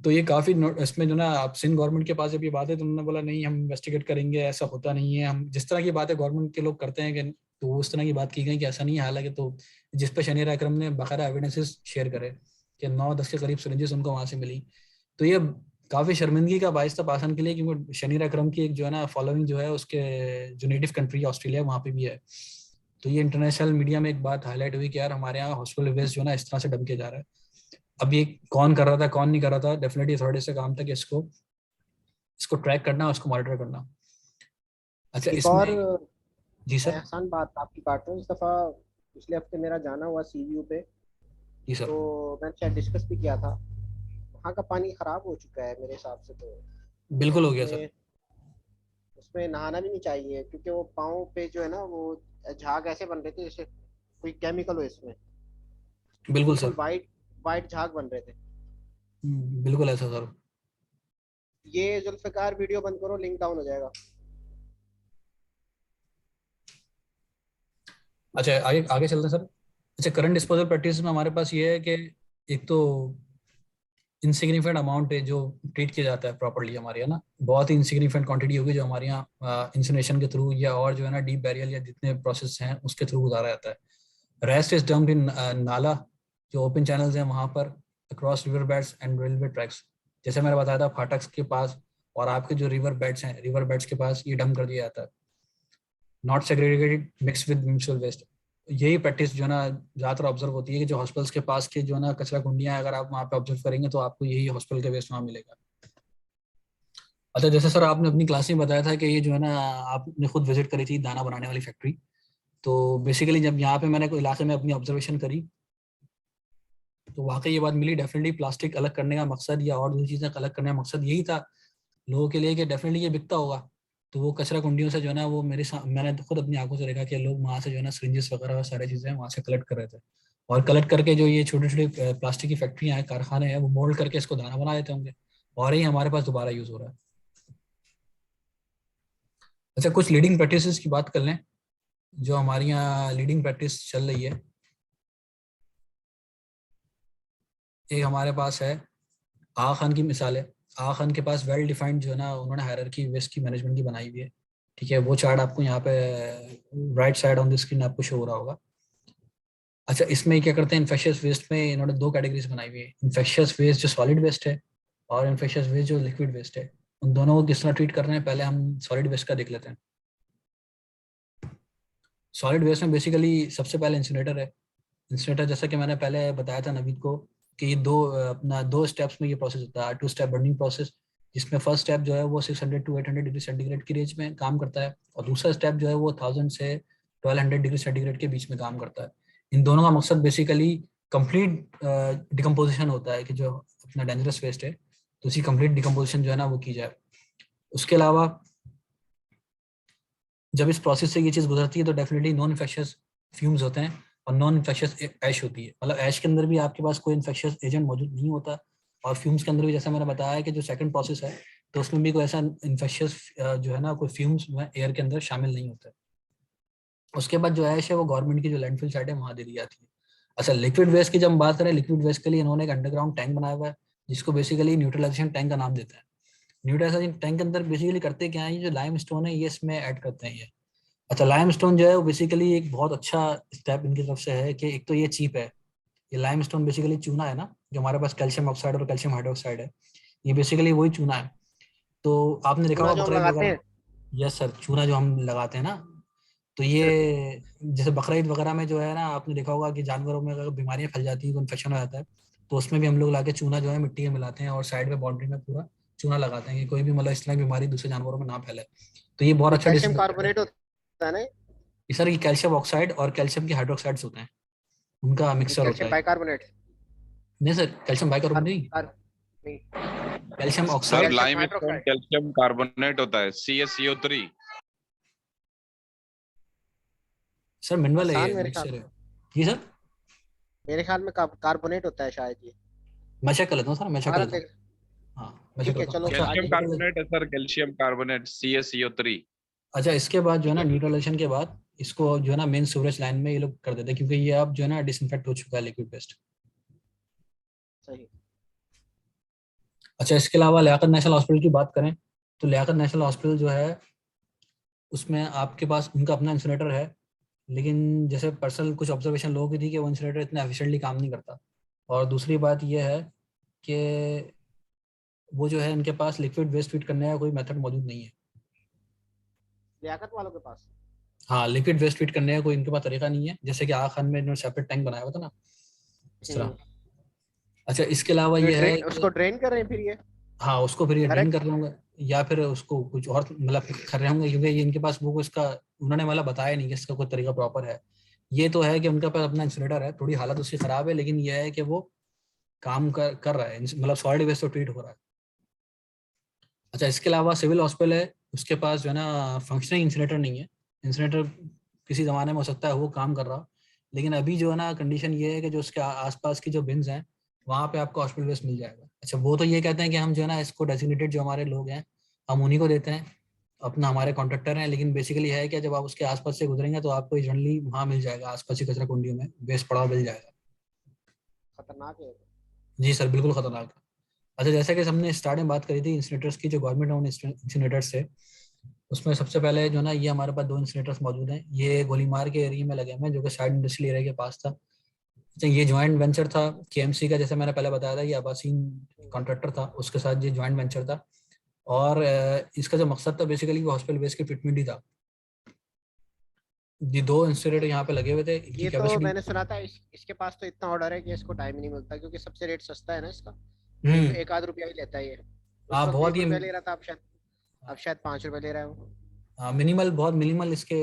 तो ये काफी इसमें जो ना आप सिंध गवर्नमेंट के पास जब ये बात है तो उन्होंने बोला नहीं हम इन्वेस्टिगेट करेंगे, ऐसा होता नहीं है, हम जिस तरह की बातें गवर्नमेंट के लोग करते हैं कि, तो उस तरह की बात की गई कि ऐसा नहीं है। हालांकि तो जिस पे शनीर अकरम ने बाकायदा एविडेंसेस शेयर करे कि 9-10 के करीब सिरिंजेस उनको वहां से मिली। तो ये काफी शर्मिंदगी का बायस था पाकिस्तान के लिए, क्योंकि शनीर अकरम की एक जो है ना फॉलोइंग जो है उसके जो नेटिव कंट्री ऑस्ट्रेलिया वहाँ पे भी है। तो ये इंटरनेशनल मीडिया में एक बात हाईलाइट हुई कि यार हमारे यहाँ हॉस्पिटल वेस्ट जो है ना इस तरह से डंप किया जा रहा है। अब ये कौन कर रहा था कौन नहीं कर रहा था, डेफिनेटली अथॉरिटी से काम था कि इसको ट्रैक करना, उसको मॉनिटर करना। अच्छा, एक इसमें, और जी सर। एहसान बात आपकी काट रहा हूँ, इस दफ़ा पिछले हफ्ते मेरा जाना हुआ सीवीयू पे, जी सर। तो मैंने शायद डिस्कस भी किया था। वहाँ का पानी ख़राब हो चुका है मेरे हिसाब से, तो बिल्कुल हो गया सर। उसमें उसमें नहाना भी नहीं चाहिए, क्योंकि वो पाँव पे जो है ना वो झाग ऐसे बन रहे थे जैसे कोई केमिकल हो इसमें, बिल्कुल बिल्कुल सर। वाइट वाइट झाग बन रहे थे। बिल्कुल ऐसा सर। ये जुल्फ़िकार वीडियो बंद करो, लिंक डाउन हो जाएगा। अच्छा, आगे आगे चलते हैं सर। अच्छा, करंट डिस्पोजल प्रैक्टिस में हमारे पास ये है कि एक तो इनसिग्निफिकेंट अमाउंट है जो ट्रीट किया जाता है प्रॉपर्ली हमारे यहाँ ना, बहुत ही इनसिग्निफिकेंट क्वांटिटी होगी जो हमारे यहाँ इंसिनेशन के थ्रू या और जो है ना डीप बैरियल या जितने प्रोसेस हैं उसके थ्रू गुजारा जाता है। रेस्ट इज डम्प्ड इन नाला, जो ओपन चैनल्स हैं वहाँ पर, across river beds and railway tracks. जैसे मैंने बताया था फाटक के पास और आपके जो रिवर बेड्स हैं, रिवर बेड्स के पास ये डंप कर दिया जाता है। Not segregated mixed with mutual waste. यही प्रैक्टिस जो है ना ज़्यादातर ऑब्जर्व होती है कि जो हॉस्पिटल्स के पास के जो है ना कचरा कुंडियाँ, अगर आप वहाँ पे ऑब्जर्व करेंगे तो आपको यही हॉस्पिटल के वेस्ट वहाँ मिलेगा। अच्छा, जैसे सर आपने अपनी क्लास में बताया था कि ये जो है ना आपने खुद विजिट करी थी दाना बनाने वाली फैक्ट्री। तो बेसिकली जब यहाँ पे मैंने कोई इलाके में अपनी ऑब्जर्वेशन करी तो वाकई ये बात मिली, डेफिनेटली प्लास्टिक अलग करने का मकसद या और दूसरी चीज़ें अलग करने का मकसद यही था लोगों के लिए कि डेफिनेटली ये बिकता होगा। तो वो कचरा कुंडियों से जो है ना वो मैंने तो खुद अपनी आंखों से देखा कि लोग वहाँ से जो है ना सिरिंजेस वगैरह और सारी चीज़ें वहाँ से कलेक्ट कर रहे थे। और कलेक्ट करके जो ये छोटे छोटे प्लास्टिक की फैक्ट्रियाँ हैं, कारखाने हैं, वो मोल्ड करके इसको दाना बना देते होंगे और ये हमारे पास दोबारा यूज़ हो रहा है। अच्छा, कुछ लीडिंग प्रैक्टिसेस की बात कर लें जो हमारी यहाँ लीडिंग प्रैक्टिस चल रही है। एक हमारे पास है आगा खान की मिसाल है। आगा खान के पास वेल डिफाइंड जो है ना उन्होंने हायरार्की वेस्ट की मैनेजमेंट की बनाई हुई है। ठीक है, वो चार्ट आपको यहाँ पे right side on the screen आपको शो हो रहा होगा। अच्छा, इसमें क्या करते हैं, इन्फेक्शियस वेस्ट में इन्होंने दो कैटेगरीज बनाई हुई है, इन्फेक्शियस वेस्ट जो सॉलिड वेस्ट है और इन्फेक्शियस वेस्ट जो लिक्विड वेस्ट है। उन दोनों को किस तरह ट्रीट कर रहे हैं, पहले हम सॉलिड वेस्ट का देख लेते हैं। सॉलिड वेस्ट में बेसिकली सबसे पहले इंसिनेटर है। इंसिनेटर जैसा कि मैंने पहले बताया था नवीद को कि ये अपना दो स्टेप्स में ये प्रोसेस होता है, 2 स्टेप बर्निंग प्रोसेस, जिसमें फर्स्ट स्टेप जो है वो 600 टू 800 डिग्री सेंटीग्रेड की रेंज में काम करता है और दूसरा स्टेप जो है वो 1000 से 1200 डिग्री सेंटीग्रेड के बीच में काम करता है। इन दोनों का मकसद बेसिकली कंप्लीट डिकम्पोजिशन होता है कि जो अपना डेंजरस वेस्ट है तो उसी कंप्लीट डिकम्पोजिशन जो है ना वो की जाए। उसके अलावा जब इस प्रोसेस से ये चीज़ गुजरती है तो डेफिनेटली नॉन इन्फेक्शियस फ्यूम्स होते हैं और नॉन इन्फेक्शियस ऐश होती है। मतलब ऐश के अंदर भी आपके पास कोई इन्फेक्शियस एजेंट मौजूद नहीं होता और फ्यूम्स के अंदर भी जैसा मैंने बताया है कि जो सेकंड प्रोसेस है तो उसमें भी कोई ऐसा इन्फेक्शियस जो है ना कोई फ्यूम्स एयर के अंदर शामिल नहीं होता है। उसके बाद जो ऐश है वो गवर्नमेंट की जो लैंडफिल साइट है वहाँ दे दी जाती है। अच्छा, लिक्विड वेस्ट की जब हम बात करें, लिक्विड वेस्ट के लिए इन्होंने एक अंडरग्राउंड टैंक बनाया हुआ है जिसको बेसिकली न्यूट्रलाइजेशन टैंक का नाम देता है। न्यूट्रलाइजेशन टैंक के अंदर बेसिकली करते क्या है, ये जो लाइम स्टोन है ये इसमें ऐड करते हैं ये। अच्छा, लाइमस्टोन जो है वो बेसिकली एक बहुत अच्छा स्टेप इनकी तरफ से है कि एक तो ये चीप है। ये लाइमस्टोन बेसिकली चूना है ना, जो हमारे पास कैल्शियम ऑक्साइड और कैल्शियम हाइड्रोक्साइड है, ये बेसिकली वही चूना है। तो आपने देखा चूना होगा जो हम बकरीद लगाते वगैरह। हैं। यस सर, चूना जो हम लगाते हैं ना, तो ये जैसे बकरीद वगैरह में जो है ना, आपने देखा होगा कि जानवरों में अगर बीमारियां फैल जाती हैं, तो इन्फेक्शन हो जाता है, तो उसमें भी हम लोग लाके चूना जो है मिट्टी में मिलाते हैं और साइड में बाउंड्री में पूरा चूना लगाते हैं कि कोई भी मतलब इस तरह की बीमारी दूसरे जानवरों में ना फैले। तो ये बहुत ये अच्छा कैल्शियम डिसइंफेक्टेंट है। कार्बोनेट होता है ना? ये सर, ये कैल्शियम ऑक्साइड और कैल्शियम के हाइड्रोक्साइड्स होते हैं, उनका ये मिक्सचर होता कैल्शियम है। बाइकार्बोनेट। नहीं सर, कैल्शियम कार, बाइकार्बोनेट नहीं, कार, नहीं, calcium sir oxide. Calcium lime stone hydroxide. Calcium carbonate होता है, CaCO3। सर मिनरल है, आसान ये मेरे ख्याल मिक्सचर है। जी सर, मेरे ख्याल में कार्बोनेट होता है शायद ये। मैं चेक कर लेता हूँ सर, मैं चेक कर हमारा लेता हूँ। देख। हाँ, मैं चेक ठीक है, करता हूँ। चलो अच्छा, कैल्शियम आगे। कार्बोनेट है सर, कैल्शियम कार्बोनेट CaCO3। अच्छा, इसके बाद जो है ठीक ना है, ठीक है, न्यूट्रलाइजेशन के बाद इसको जो है ना मेन सीवरेज लाइन में ये लोग कर देते हैं, क्योंकि ये अब जो है ना डिसइंफेक्ट हो चुका है लिक्विड वेस्ट। सही। अच्छा, इसके अलावा लियाकत नेशनल हॉस्पिटल की बात करें, तो लियाकत नेशनल हॉस्पिटल जो है उसमें आपके पास उनका अपना इंसिनेटर है, लेकिन जैसे पर्सनल कुछ ऑब्जर्वेशन लोगों की थी कि वो इंसिनेटर इतना एफिशिएंटली काम नहीं करता। और दूसरी बात यह है कि वो जो है इनके पास लिक्विड वेस्ट ट्रीट करने का कोई मेथड मौजूद नहीं है। लियाकत वालों के पास। हाँ, लिक्विड वेस्ट ट्रीट करने का कोई इनके पास तरीका नहीं है, जैसे कि आगा खान में इन्होंने सेपरेट टैंक बनाया हुआ था ना, इस तरह। हम्म। अच्छा, इसके अलावा तो ये ये है उसको कि ड्रेन कर रहे हैं फिर ये? हाँ, उसको फिर ये ड्रेन करेक्ट। कर रहे होंगे, या फिर उसको कुछ और मतलब कर रहे होंगे, क्योंकि ये इनके पास वो इसका उन्होंने मतलब बताया नहीं कि इसका कोई तरीका प्रॉपर है। ये तो है कि उनके पास अपना इंसिनेटर है, थोड़ी हालत उसकी खराब है, लेकिन यह है कि वो काम कर रहा है, मतलब सॉलिड वेस्ट तो ट्रीट हो रहा है। अच्छा, इसके अलावा सिविल हॉस्पिटल है, उसके पास जो है ना फंक्शनिंग इंसिनेटर नहीं है। इंसिनेटर किसी ज़माने में हो सकता है वो काम कर रहा हो, लेकिन अभी जो है ना कंडीशन ये है कि जो उसके आसपास की जो बिन्स हैं, वहाँ पे आपको हॉस्पिटल वेस्ट मिल जाएगा। अच्छा, वो तो ये कहते हैं कि हम जो है ना इसको डेजिग्नेटेड जो हमारे लोग हैं, हम उन्हीं को देते हैं, अपना हमारे कॉन्ट्रैक्टर हैं, लेकिन बेसिकली है कि जब आप उसके आसपास से गुजरेंगे तो आपको जनरली वहाँ मिल जाएगा, आसपास की कचरा कुंडियों में वेस्ट पड़ा हुआ मिल जाएगा। खतरनाक है। जी सर, बिल्कुल खतरनाक है। अच्छा, जैसे कि हमने स्टार्ट में बात करी थी इंसिनेटर्स की, जो गवर्नमेंट ओन इंसिनेटर्स है, उसमें सबसे पहले जो ना ये हमारे पास दो इंसिनेटर्स मौजूद हैं, ये गोलीमार के एरिया में लगे हुए हैं, जो कि साइड इंडस्ट्रियल एरिया के पास था। अच्छा, ये जॉइंट वेंचर था केएमसी का, जैसे मैंने पहले बताया था, ये आबासीन कॉन्ट्रैक्टर था, उसके साथ ये जॉइंट वेंचर था। और इसका जो मकसद था बेसिकली वो हॉस्पिटल बेस की फिटमेंट ही था। ये दो इंसिनेटर यहाँ पे लगे हुए थे, इनकी ये तो कैपेसिटी। मैंने सुना था इसके पास तो इतना ऑर्डर है कि इसको टाइम ही नहीं मिलता, क्योंकि सबसे रेट सस्ता है ना इसका। हम्म। एक आध रुपया ही लेता है ये। उस हाँ, वक्त बहुत 1 रुपया ही। ले रहा था, अब शायद 5 रुपए ले रहा है वो। हाँ, मिनिमल, बहुत मिनिमल इसके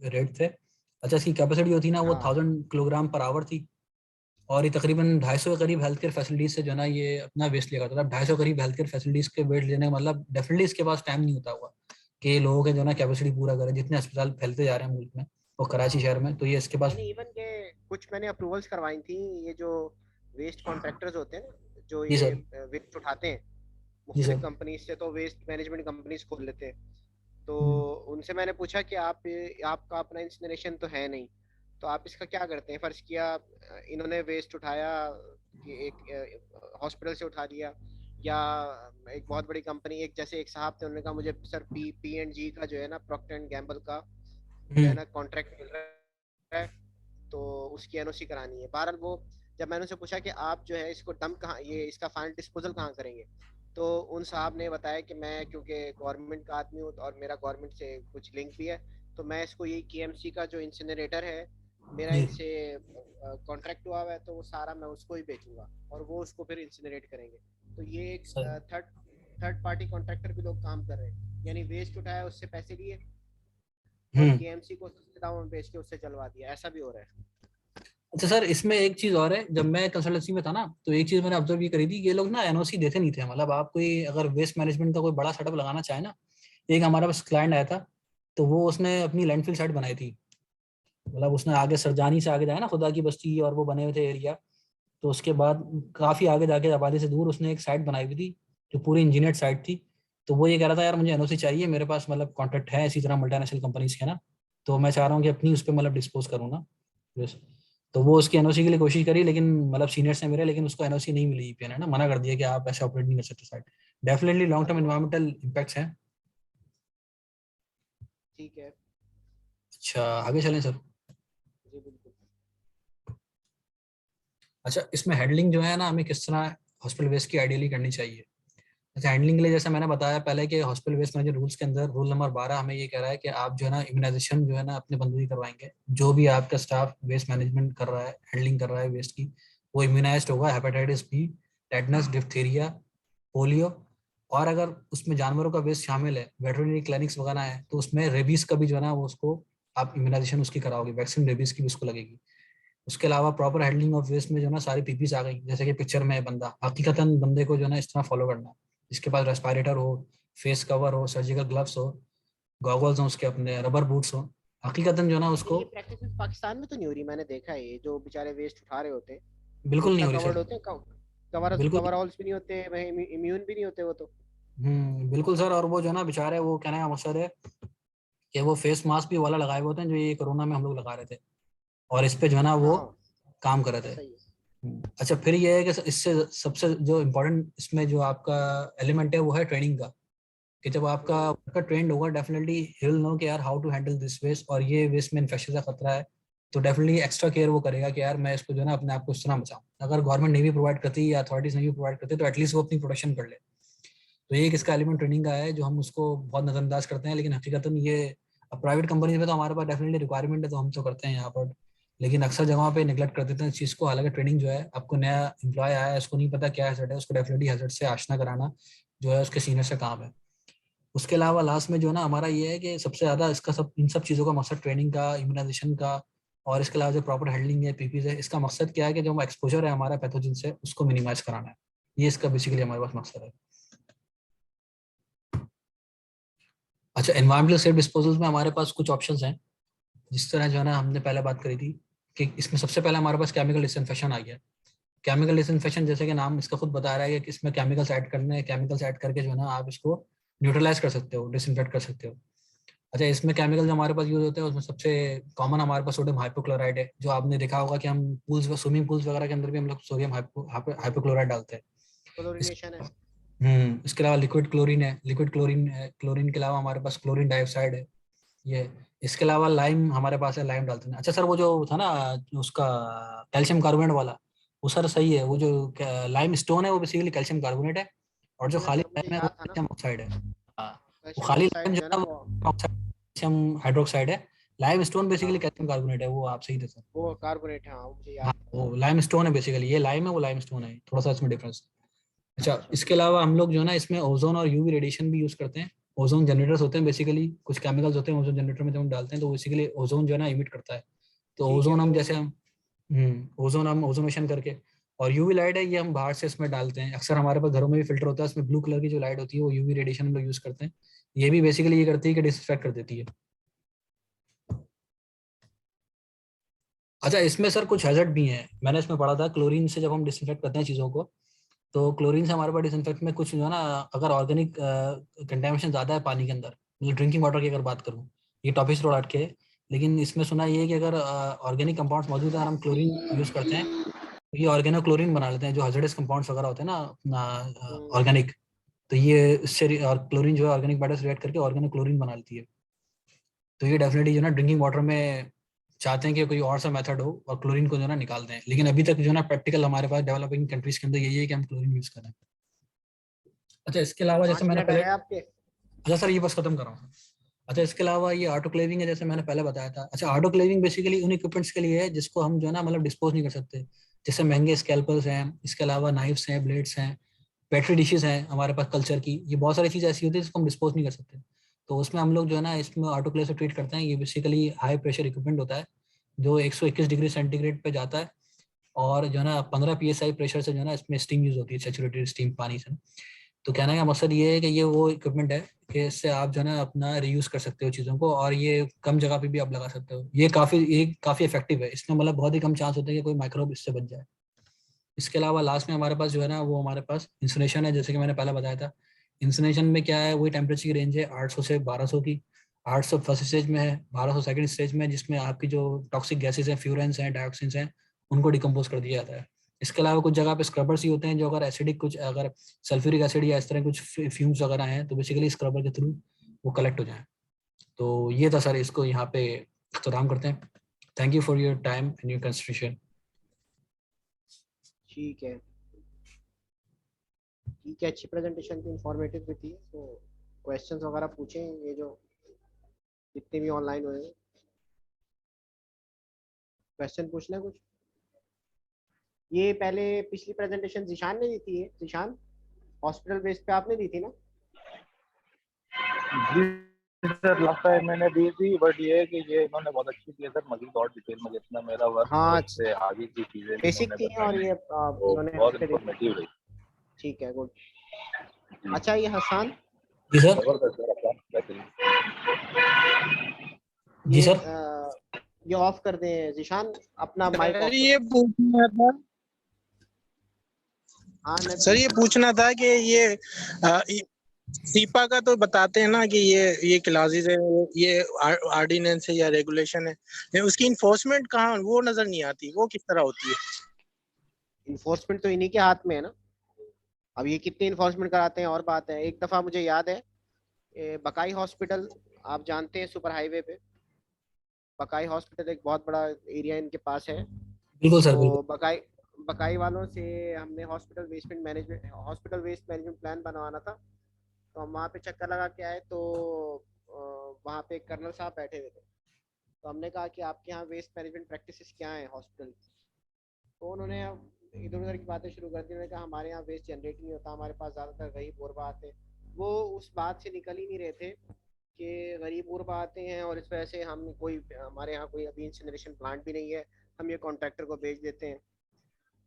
रेट थे। अच्छा, इसकी कैपेसिटी जो थी ना वो हाँ। 1000 किलोग्राम पर आवर थी। और ये तकरीबन 250 के करीब हेल्थ केयर फैसिलिटीज से जो है ना ये अपना वेस्ट लिया करता था। 250 करीब हेल्थ केयर फैसिलिटीज के वेस्ट लेने का मतलब डेफिनेटली इसके पास टाइम नहीं होता हुआ कि ये लोगों के जो है ना कैपेसिटी पूरा करे, जितने अस्पताल फैलते जा रहे हैं मुल्क में और कराची शहर में, तो ये इसके पास। नहीं नहीं, इवन के कुछ मैंने अप्रूवल्स करवाई थी। ये जो वेस्ट कॉन्ट्रैक्टर्स होते हैं ना, जो जी ये सर। वेस्ट उठाते हैं जी मुख्तलिफ सर। कंपनी से, तो वेस्ट मैनेजमेंट कंपनीज खोल लेते हैं। तो हम्म। उनसे मैंने पूछा कि आपका अपना इंसिनरेशन तो है नहीं, तो आप इसका क्या करते हैं? फर्ज किया इन्होंने वेस्ट उठाया कि एक हॉस्पिटल से उठा लिया, या एक बहुत बड़ी कंपनी, एक जैसे एक साहब थे, उन्होंने कहा मुझे सर P&G का जो है ना, प्रॉक्टर एंड गैम्बल का जो है हम्म। ना कॉन्ट्रैक्ट मिल रहा है, तो उसकी एनओसी करानी है। बहरहाल वो, जब मैंने उनसे पूछा कि आप जो है इसको डंप कहाँ, ये इसका फाइनल डिस्पोजल कहाँ करेंगे, तो उन साहब ने बताया कि मैं क्योंकि गवर्नमेंट का आदमी हूँ और मेरा गवर्नमेंट से कुछ लिंक भी है, तो मैं इसको यही केएमसी का जो इंसिनरेटर है, मेरा जी इनसे कॉन्ट्रैक्ट हुआ हुआ है, तो वो सारा मैं उसको ही बेचूंगा और वो उसको फिर इंसिनरेट करेंगे। तो ये एक sir. Third third party contractor भी लोग काम कर रहे हैं, यानी वेस्ट उठाया, उससे पैसे लिए और हम्म। केएमसी को सस्ते दामों में बेच के उससे चलवा दिया। ऐसा भी हो रहा है। अच्छा सर, इसमें एक चीज और है, जब मैं कंसल्टेंसी में था ना, तो एक चीज मैंने ऑब्जर्व ये करी थी कि ये लोग ना एनओसी देते नहीं थे। मतलब आप कोई अगर वेस्ट मैनेजमेंट का कोई बड़ा सेटअप लगाना चाहे ना, एक हमारे पास क्लाइंट आया था, तो वो उसने अपनी लैंडफिल साइट बनाई थी। मतलब उसने आगे सरजानी से आगे जाया ना, खुदा की बस्ती और वो बने हुए थे एरिया, तो उसके बाद काफी आगे जाके आबादी से दूर उसने एक साइट बनाई हुई थी, जो पूरी इंजीनियर्ड साइट थी। तो वो ये कह रहा था, यार मुझे एनओसी चाहिए, मेरे पास मतलब कॉन्ट्रैक्ट है इसी तरह मल्टीनेशनल कंपनीज के ना, तो मैं चाह रहा हूँ कि अपनी उस पर मतलब डिस्पोज करूँ ना। बस। तो वो उसकी एनओसी के लिए कोशिश करी, लेकिन मतलब सीनियर्स ने मेरे, लेकिन उसको एनओसी नहीं मिली, ईपीए ने ना मना कर दिया कि आप ऐसे ऑपरेट नहीं कर सकते साइट। डेफिनेटली लॉन्ग टर्म तो एनवायरमेंटल इम्पैक्ट्स हैं। ठीक है। अच्छा आगे चलें सर। जी बिल्कुल। अच्छा इसमें हैंडलिंग जो है ना हमें किस तरह हॉस्पिटल वेस्ट की आइडियली करनी चाहिए। अच्छा हैंडलिंग के लिए जैसे मैंने बताया पहले कि हॉस्पिटल वेस्ट मैनेजमेंट रूल्स के अंदर रूल नंबर 12 हमें ये कह रहा है कि आप जो है ना इम्यूनाइजेशन जो है ना अपने बंदों की करवाएंगे। जो भी आपका स्टाफ वेस्ट मैनेजमेंट कर रहा है हैंडलिंग कर रहा है वेस्ट की वो इम्यूनाइज्ड होगा hepatitis B, tetanus, diphtheria, polio. और अगर उसमें जानवरों का वेस्ट शामिल है वेटरनरी क्लिनिक्स वगैरह है तो उसमें रेबीज का भी जो है ना वो उसको आप इम्यूनाइजेशन उसकी कराओगे, वैक्सीन रेबीज की भी उसको लगेगी। उसके अलावा प्रॉपर हैंडलिंग ऑफ वेस्ट में जो है ना सारी पीपीज आ गई जैसे कि पिक्चर में बंदा हकीकतन बंदे को जो है ना इस तरह फॉलो करना है जिसके पास रेस्पिरेटर हो, फेस कवर हो, सर्जिकल ग्लव्स हो, गॉगल्स हो, उसके अपने रबर बूट्स हो। हकीकतन जो है ना लेकिन उसको ये प्रैक्टिस पाकिस्तान में तो नहीं हो रही, मैंने देखा है ये जो बेचारे वेस्ट उठा रहे होते हैं वो बिल्कुल नहीं इतना हो रही कवर्ड सर। होते हैं, कवर बिल्कुल। कवर ऑल्स भी नहीं होते, इम्यून भी नहीं होते वो तो। बिल्कुल सर। और वो जो है ना बेचारे वो कहने का मकसद है कि वो फेस मास्क भी वाला लगाए हुए होते हैं जो ये कोरोना में हम लोग लगा रहे थे और इस पे जो है ना वो हाँ काम कर रहे थे। सही है। अच्छा फिर ये है कि इससे सबसे जो इम्पोर्टेंट इसमें जो आपका एलिमेंट है वो है ट्रेनिंग का। कि जब आपका हम्म, वर्कर ट्रेंड होगा डेफिनेटली ही विल नो कि यार how to handle this waste और ये वेस्ट में इन्फेक्शन का खतरा है। तो डेफिनेटली एक्स्ट्रा केयर वो करेगा कि यार मैं इसको जो है ना अपने आप को इस तरह बचाऊं। अगर गवर्नमेंट नहीं भी प्रोवाइड करती या अथॉरिटीज नहीं भी प्रोवाइड करती तो एटलीस्ट वो अपनी प्रोटेक्शन कर ले। तो ये एक इसका हम्म, एलिमेंट ट्रेनिंग का है जो हम उसको बहुत नजरअंदाज करते हैं लेकिन हकीकतन ये अब प्राइवेट कंपनीज में तो हमारे पास डेफिनेटली रिक्वायरमेंट है तो हम तो करते हैं यहाँ पर। लेकिन अक्सर जगहों पे निगलेक्ट कर देते हैं इस चीज़ को। हालांकि ट्रेनिंग जो है आपको नया एम्प्लॉय आया है उसको नहीं पता क्या हैजर्ड है उसको डेफिनेटली हैजर्ड से आशना कराना जो है उसके सीनियर से काम है। उसके अलावा लास्ट में जो है ना हमारा ये है कि सबसे ज्यादा इसका सब इन सब चीज़ों का मकसद ट्रेनिंग का, इम्यूनाइजेशन का और इसके अलावा जो प्रॉपर हैंडलिंग है पीपीज है इसका मकसद क्या है कि जो एक्सपोजर है हमारा पैथोजन से उसको मिनिमाइज कराना है। ये इसका बेसिकली हमारे पास मकसद है। अच्छा एनवायरमेंटल सेफ डिस्पोजल्स में हमारे पास कुछ ऑप्शंस हैं। जिस तरह जो है ना हमने पहले बात करी थी कि इसमें सबसे पहले हमारे पास केमिकल डिसइंफेक्शन आ गया। केमिकल डिसइंफेक्शन जैसे कि नाम इसका खुद बता रहा है कि इसमें केमिकल्स ऐड करने हैं, केमिकल्स ऐड करके जो है ना आप इसको न्यूट्रलाइज कर सकते हो, डिसइंफेक्ट कर सकते हो। अच्छा इसमें केमिकल जो हमारे पास यूज होते हैं उसमें सबसे कॉमन हमारे पास सोडियम हाइपोक्लोराइड है जो आपने देखा होगा कि हम पूल्स स्विमिंग पूल्स वगैरह के अंदर भी हम लोग सोडियम हाइपोक्लोराइड डालते हैं। इस क्लोरीनेशन है। इसके अलावा लिक्विड क्लोरीन है, लिक्विड क्लोरीन है। क्लोरीन के अलावा हमारे पास क्लोरीन डाइऑक्साइड है ये। इसके अलावा लाइम हमारे पास है, लाइम डालते हैं। अच्छा सर वो जो था ना उसका कैल्शियम कार्बोनेट वाला वो सर सही है। वो जो लाइम स्टोन है वो बेसिकली कैल्शियम कार्बोनेट है और जो हाँ खाली सर मुझे लाइम है वो याद था ना, कैल्शियम ऑक्साइड है। हाँ वो कैल्शियम खाली ऑक्साइड लाइम जो जो है है ना ना वो। वो कैल्शियम हाइड्रोक्साइड है। लाइम स्टोन बेसिकली हाँ कैल्शियम कार्बोनेट है। वो आप सही थे सर। वो कार्बोनेट, हाँ वो मुझे हाँ याद था। वो लाइम स्टोन है बेसिकली। ये लाइम है वो लाइम स्टोन है, थोड़ा सा इसमें डिफरेंस। अच्छा अच्छा। इसके अलावा हम लोग जो है ना इसमें ओजोन और यूवी रेडिएशन भी यूज करते हैं। ओजोन जनरेटर्स होते हैं बेसिकली, कुछ केमिकल्स होते हैं ओजोन जनरेटर में जब हम डालते हैं तो बेसिकली ओजोन जो है ना इमिट करता है। तो ठीक है ओजोन हम वो जैसे हम ओजोन हम ओजोनेशन करके और यूवी लाइट है ये हम बाहर से इसमें डालते हैं। अक्सर हमारे पास घरों में भी फिल्टर होता है उसमें ब्लू कलर की जो लाइट होती है वो यूवी रेडिएशन हम लोग यूज करते हैं। ये भी बेसिकली ये करती है कि डिसइंफेक्ट कर देती है। अच्छा इसमें सर कुछ हैजर्ड भी हैं। मैंने इसमें पढ़ा था क्लोरीन से जब हम डिसइंफेक्ट करते हैं चीज़ों को तो क्लोरीन से हमारे पास डिसइंफेक्ट में कुछ जो है ना अगर ऑर्गेनिक कंटेमिनेशन ज़्यादा है पानी के अंदर, मतलब ड्रिंकिंग वाटर की अगर बात करूँ, ये टॉपिक थोड़ा हटके है। लेकिन इसमें सुना ये है कि अगर ऑर्गेनिक कंपाउंड्स मौजूद है और हम क्लोरीन यूज़ करते हैं तो ये ऑर्गेनो क्लोरीन बना लेते हैं जो हजरडस कंपाउंड्स वगैरह होते हैं ना अपना हम्म, ऑर्गेनिक। तो ये इससे और क्लोरीन जो है ऑर्गेनिक मैटर से रिएक्ट करके ऑर्गेनो क्लोरीन बना लेती है। तो ये डेफिनेटली जो है ना ड्रिंकिंग वाटर में चाहते हैं कि कोई और सा मेथड हो और क्लोरीन को जो है ना निकाल दें। लेकिन अभी तक जो है ना प्रैक्टिकल हमारे पास डेवलपिंग कंट्रीज के अंदर यही है कि हम क्लोरीन यूज़ करें। अच्छा इसके अलावा जैसे पाँच मैंने मिनट पहले, रहे आपके। अच्छा सर ये बस खत्म कर रहा हूँ। अच्छा इसके अलावा ये ऑटोक्लेविंग है जैसे मैंने पहले बताया था। अच्छा ऑटोक्लेविंग बेसिकली उन इक्विपमेंट्स के लिए है जिसको हम जो है ना मतलब डिस्पोज नहीं कर सकते। जैसे महंगे स्कैल्पल्स हैं, इसके अलावा नाइफ्स हैं, ब्लेड्स हैं, पेट्री डिशेज हैं हमारे पास कल्चर की। ये बहुत सारी चीज़ ऐसी होती है जिसको हम डिस्पोज नहीं कर सकते। तो उसमें हम लोग जो है ना इसमें ऑटोक्लेव से ट्रीट करते हैं। ये बेसिकली हाई प्रेशर इक्विपमेंट होता है जो 121 डिग्री सेंटीग्रेड पे जाता है और जो है ना 15 psi प्रेशर से जो है ना इसमें स्टीम यूज होती है, सैचुरेटेड स्टीम पानी से। तो कहने का मकसद ये है कि ये वो इक्विपमेंट है कि इससे आप जो है ना अपना रीयूज कर सकते हो चीज़ों को और ये कम जगह पे भी आप लगा सकते हो। ये काफ़ी इफेक्टिव है। इसमें मतलब बहुत ही कम चांस होते हैं कि कोई माइक्रोब इससे बच जाए। इसके अलावा लास्ट में हमारे पास जो है ना वो हमारे पास इंसुलेशन है जैसे कि मैंने पहले बताया था। इंसुलेशन में क्या है वही टेम्परेचर की रेंज है 800 से 1200 की। 800 फर्स्ट स्टेज में है, 1200 सेकंड स्टेज में, जिसमें आपकी जो टॉक्सिक गैसेज हैं, फ्यूरेंस हैं, डायोक्सिन्स हैं, उनको डिकम्पोज कर दिया जाता है। इसके अलावा कुछ जगह पे स्क्रबर्स ही होते हैं जो अगर एसिडिक कुछ अगर सल्फ्यूरिक एसिड या इस तरह कुछ फ्यूम्स वगैरह हैं तो बेसिकली स्क्रबर के थ्रू वो कलेक्ट हो जाए। तो ये था सर इसको यहाँ पे इख्तिताम करते हैं। Thank you for your time and your consideration. ठीक है, ठीक है, अच्छी प्रेजेंटेशन थी, इंफॉर्मेटिव भी थी। तो क्वेश्चंस वगैरह पूछें, ये जो जितने भी ऑनलाइन हुए हैं, क्वेश्चन पूछना है कुछ। ये पहले पिछली प्रेजेंटेशन जिशान ने दी थी, जिशान हॉस्पिटल बेस पे आपने दी थी ना? जी सर, लास्ट टाइम मैंने दी थी, बट ये है कि ये इन्होंने बहुत अच्छी की है सर, मजीद और डिटेल में जितना मेरा वर्क हाँ, उससे आगे की चीजें भी बेसिक इन्होंने थी और बताई ये हैं, तो इन्होंने बहुत अच्छे दी थी। इंफॉर्मेटिव रही। ठीक है, गुड। अच्छा, ये हसन, जी सर। जबरदस्त सर, अपना बेहतरीन। जी सर। ये ऑफ कर दें जिशान, अपना माइक ऑफ। ये पूछना था हाँ सर, ये पूछना था कि ये सीपा का तो बताते हैं ना कि ये क्लासेस है, ये ऑर्डिनेंस है या रेगुलेशन है, उसकी इन्फोर्समेंट कहाँ, वो नजर नहीं आती, वो किस तरह होती है? इन्फोर्समेंट तो इन्हीं के हाथ में है ना। अब ये कितनी इन्फोर्समेंट कराते हैं और बात है। एक दफा मुझे याद है, बकाई हॉस्पिटल आप जानते हैं, सुपर हाईवे पे बकाई हॉस्पिटल एक बहुत बड़ा एरिया इनके पास है। बिल्कुल सर, तो बिल्कुल। बकाई वालों से हमने हॉस्पिटल वेस्ट मैनेजमेंट प्लान बनवाना था। तो हम वहाँ पे चक्कर लगा के आए, तो वहाँ पे कर्नल साहब बैठे हुए थे। तो हमने कहा कि आपके यहाँ वेस्ट मैनेजमेंट प्रैक्टिसेस क्या हैं हॉस्पिटल। तो उन्होंने इधर उधर की बातें शुरू कर दी। उन्होंने कहा हमारे यहाँ वेस्ट जनरेट नहीं होता, हमारे पास ज़्यादातर गरीब गुरबा आते हैं। वो उस बात से निकल ही नहीं रहे थे कि गरीब गुरबा आते हैं और इस वजह से हमारे यहाँ कोई अभी इंसिनरेशन प्लांट भी नहीं है, हम ये कॉन्ट्रैक्टर को बेच देते हैं।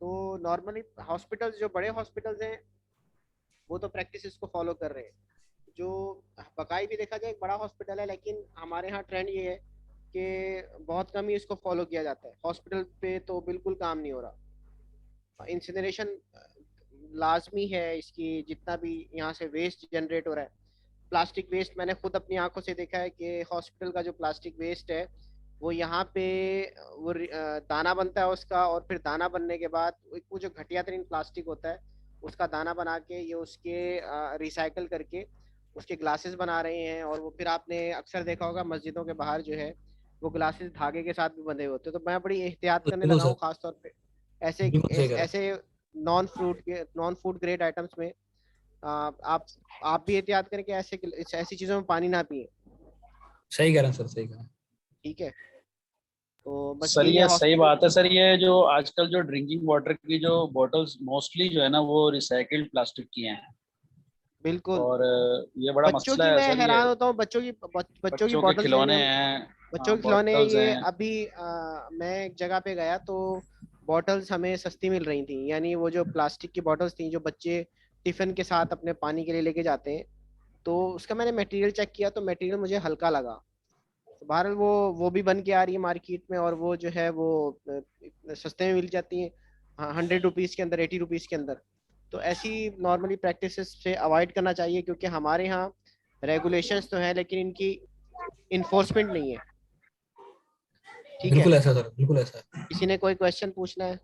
तो नॉर्मली हॉस्पिटल्स, जो बड़े हॉस्पिटल्स हैं, वो तो प्रैक्टिसेस को फॉलो कर रहे हैं। जो बकाई भी देखा जाए एक बड़ा हॉस्पिटल है, लेकिन हमारे यहाँ ट्रेंड ये है कि बहुत कम ही इसको फॉलो किया जाता है। हॉस्पिटल पे तो बिल्कुल काम नहीं हो रहा। इंसिनरेशन लाजमी है इसकी, जितना भी यहाँ से वेस्ट जनरेट हो रहा है। प्लास्टिक वेस्ट मैंने खुद अपनी आंखों से देखा है कि हॉस्पिटल का जो प्लास्टिक वेस्ट है, वो यहाँ पे दाना बनता है उसका, और फिर दाना बनने के बाद वो जो घटिया तरीन प्लास्टिक होता है, उसका दाना बना के ये उसके रिसाइकल करके उसके ग्लासेस बना रहे हैं। और वो फिर आपने अक्सर देखा होगा मस्जिदों के बाहर जो है, वो ग्लासेस धागे के साथ भी बंधे होते हैं। तो मैं बड़ी एहतियात करने बिल्कुल लगा सर, हूँ, खासतौर पे ऐसे बिल्कुल सही कह रहे हैं। ऐसे नॉन फूड ग्रेड आइटम्स में। आप भी एहतियात करें कि ऐसी चीजों में पानी ना पिए। सही कह रहे हैं सर, सही कह रहे हैं। ठीक है, तो बस सर यही है ये सही हॉस्पिटल। बात है सर, ये जो आजकल जो ड्रिंकिंग वाटर की जो बॉटल्स मोस्टली जो है ना, वो रिसाइकिल्ड प्लास्टिक की हैं, बिल्कुल। और ये बड़ा बच्चों मसला की है मैं सर। ये हैरान होता हूँ, बच्चों की बच्चों के बॉटल्स लेने खिलौने में। हैं, बच्चों हाँ, के खिलौने बॉटल्स ये हैं। अभी मैं एक जगह पे गया तो बॉटल्स हमें सस्ती मिल रही थी। यानी वो जो प्लास्टिक की बॉटल्स थी जो बच्चे टिफिन के साथ अपने पानी के लिए लेके जाते हैं, तो उसका मैंने मटेरियल चेक किया तो मटेरियल मुझे हल्का लगा। तो बहरहाल वो भी बन के आ रही है मार्केट में, और वो जो है वो सस्ते में मिल जाती है, 100 रुपीज़ के अंदर, 80 रुपीज़ के अंदर। तो ऐसी नॉर्मली प्रैक्टिसेस से अवॉइड करना चाहिए, क्योंकि हमारे यहाँ रेगुलेशंस तो हैं लेकिन इनकी इन्फोर्समेंट नहीं है। ठीक है, बिल्कुल ऐसा सर, बिल्कुल ऐसा। किसी ने कोई क्वेश्चन पूछना है?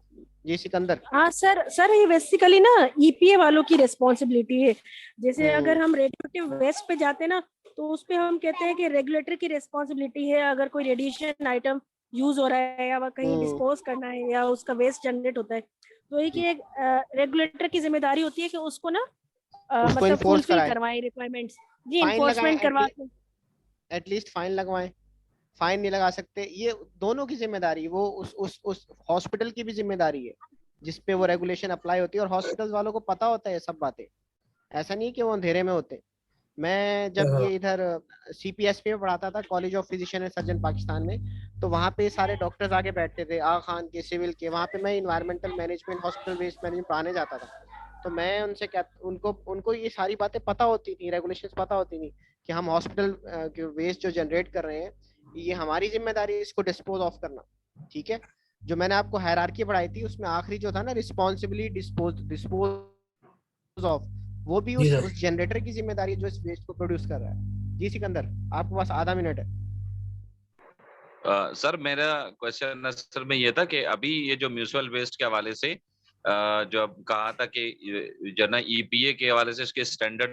जी सिकंदर। हाँ सर, ये बेसिकली ना ईपीए वालों की रिस्पॉन्सिबिलिटी है। जैसे अगर हम रेडियोएक्टिव वेस्ट पे जाते हैं ना, तो उस पे हम कहते हैं कि रेगुलेटर की रिस्पॉन्सिबिलिटी है। अगर कोई रेडिएशन आइटम यूज हो रहा है या वह कहीं डिस्पोज करना है या उसका वेस्ट जनरेट होता है, तो एक रेगुलेटर की जिम्मेदारी होती है कि उसको ना मतलब फुलफिल करवाएं रिक्वायरमेंट्स। जी, इन्फोर्समेंट करवा के एटलीस्ट फाइन लगवाएं। फाइन नहीं लगा सकते, ये दोनों की जिम्मेदारी, वो उस हॉस्पिटल की भी जिम्मेदारी है जिसपे वो रेगुलेशन अप्लाई होती है। और हॉस्पिटल वालों को पता होता है ये सब बातें, ऐसा नहीं कि वो अंधेरे में होते। मैं जब ये इधर CPSP में पढ़ाता था, college of physician and surgeon Pakistan में, तो वहाँ पे सारे डॉक्टर्स आके बैठते थे, आगा खान के, सिविल के। वहाँ पे मैं environmental management, hospital waste management पढ़ाने जाता था। तो मैं उनसे क्या, उनको ये सारी बातें पता होती थी, रेगुलेशंस पता होती थी कि हम हॉस्पिटल के वेस्ट जो जनरेट कर रहे हैं, ये हमारी जिम्मेदारी है इसको डिस्पोज ऑफ करना। ठीक है, जो मैंने आपको हायरार्की पढ़ाई थी उसमें आखिरी जो था ना, रिस्पॉन्सिबली डिस्पोज ऑफ, वो भी उस जनरेटर की जिम्मेदारी है जो इस वेस्ट को प्रोड्यूस कर रहा है। जी सिकंदर, आपके पास आधा मिनट है। सर मेरा क्वेश्चन असल में ये था कि अभी ये जो म्यूनिसिपल वेस्ट के हवाले से जो अब कहा था कि जो ना EPA के हवाले से इसके स्टैंडर्ड